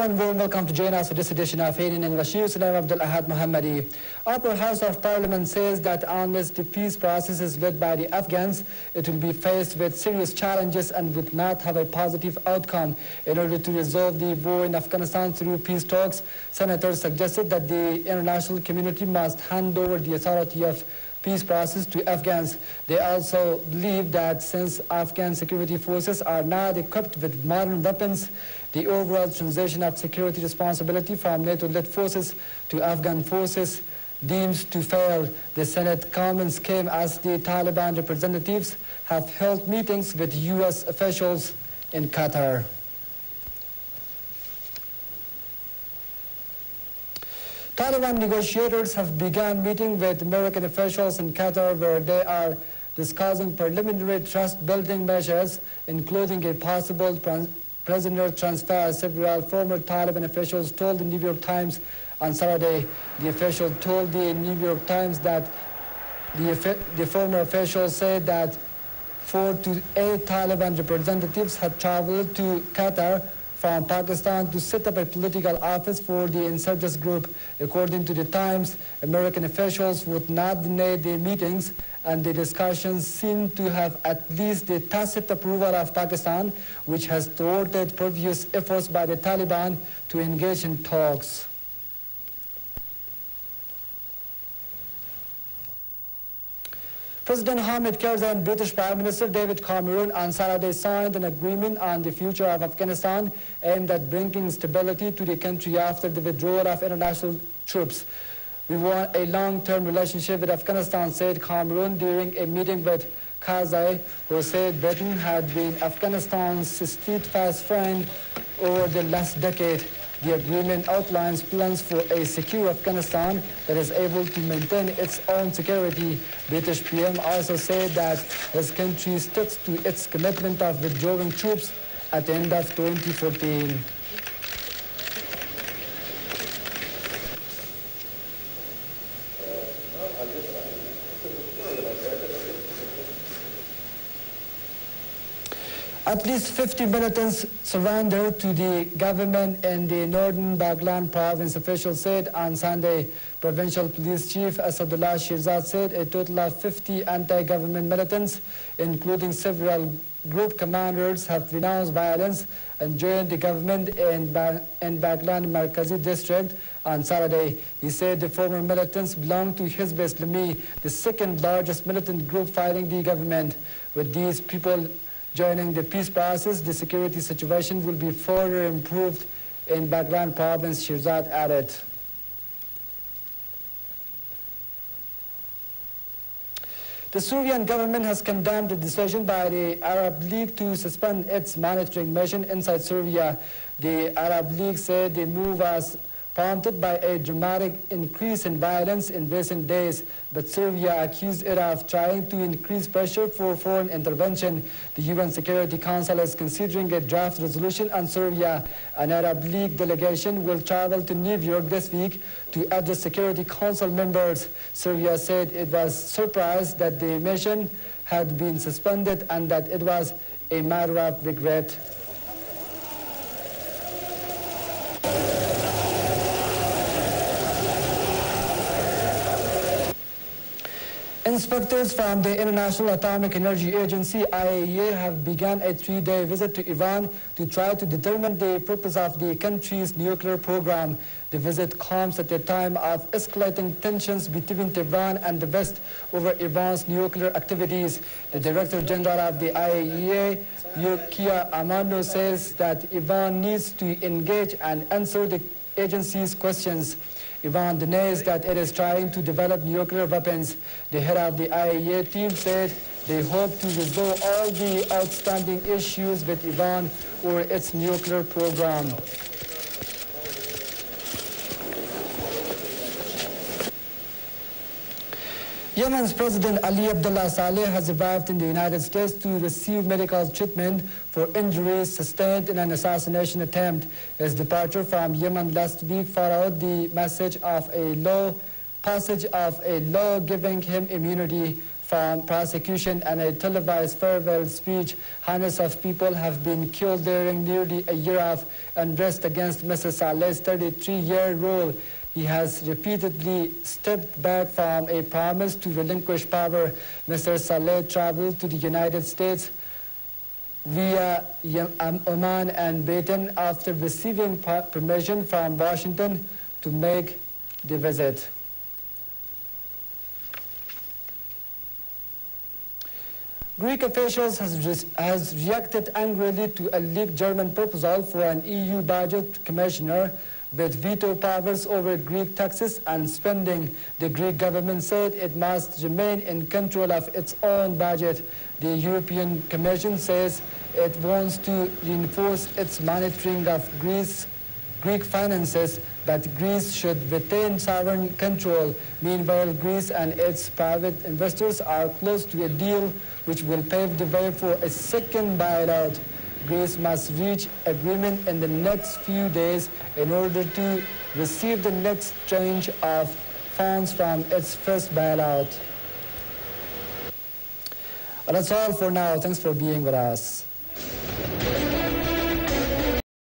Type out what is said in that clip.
and warm welcome to join us for this edition of 8 in English News. I'm Abdul Ahad Muhammadi. Upper House of Parliament says that unless the peace process is led by the Afghans, it will be faced with serious challenges and would not have a positive outcome. In order to resolve the war in Afghanistan through peace talks, senators suggested that the international community must hand over the authority of peace process to Afghans. They also believe that since Afghan security forces are not equipped with modern weapons, the overall transition of security responsibility from NATO-led forces to Afghan forces deems to fail. The Senate comments came as the Taliban representatives have held meetings with U.S. officials in Qatar. Taliban negotiators have begun meeting with American officials in Qatar where they are discussing preliminary trust-building measures, including a possible prisoner transfer. Several former Taliban officials told the New York Times on Saturday. The official told the New York Times that the former official said that 4 to 8 Taliban representatives had traveled to Qatar from Pakistan to set up a political office for the insurgents group. According to the Times, American officials would not deny the meetings, and the discussions seem to have at least the tacit approval of Pakistan, which has thwarted previous efforts by the Taliban to engage in talks. President Hamid Karzai and British Prime Minister David Cameron on Saturday signed an agreement on the future of Afghanistan aimed at bringing stability to the country after the withdrawal of international troops. We want a long-term relationship with Afghanistan, said Cameron during a meeting with Karzai, who said Britain had been Afghanistan's steadfast friend over the last decade. The agreement outlines plans for a secure Afghanistan that is able to maintain its own security. British PM also said that his country sticks to its commitment of withdrawing troops at the end of 2014. At least 50 militants surrendered to the government in the northern Baghlan province, officials said on Sunday. Provincial Police Chief Asadullah Shirzad said a total of 50 anti-government militants, including several group commanders, have renounced violence and joined the government in Baghlan Markazi district on Saturday. He said the former militants belong to Hizb Islami, the second largest militant group fighting the government. With these people joining the peace process, the security situation will be further improved in Baghlan province, Shirzad added. The Syrian government has condemned the decision by the Arab League to suspend its monitoring mission inside Syria. The Arab League said the move was prompted by a dramatic increase in violence in recent days, but Syria accused it of trying to increase pressure for foreign intervention. The UN Security Council is considering a draft resolution on Syria. An Arab League delegation will travel to New York this week to address Security Council members. Syria said it was surprised that the mission had been suspended and that it was a matter of regret. Inspectors from the International Atomic Energy Agency, IAEA, have begun a 3-day visit to Iran to try to determine the purpose of the country's nuclear program. The visit comes at a time of escalating tensions between Tehran and the West over Iran's nuclear activities. The Director General of the IAEA, Yukiya Amano, says that Iran needs to engage and answer the agency's questions. Iran denies that it is trying to develop nuclear weapons. The head of the IAEA team said they hope to resolve all the outstanding issues with Iran or its nuclear program. Yemen's President Ali Abdullah Saleh has arrived in the United States to receive medical treatment for injuries sustained in an assassination attempt. His departure from Yemen last week followed the passage of a law giving him immunity from prosecution and a televised farewell speech. Hundreds of people have been killed during nearly a year of unrest against Mr. Saleh's 33-year rule. He has repeatedly stepped back from a promise to relinquish power. Mr. Saleh traveled to the United States via Oman and Bulletin after receiving permission from Washington to make the visit. Greek officials has reacted angrily to a leaked German proposal for an EU budget commissioner with veto powers over Greek taxes and spending. The Greek government said it must remain in control of its own budget. The European Commission says it wants to reinforce its monitoring of Greek finances, but Greece should retain sovereign control. Meanwhile, Greece and its private investors are close to a deal which will pave the way for a second bailout. Greece must reach agreement in the next few days in order to receive the next tranche of funds from its first bailout. That's all for now. Thanks for being with us.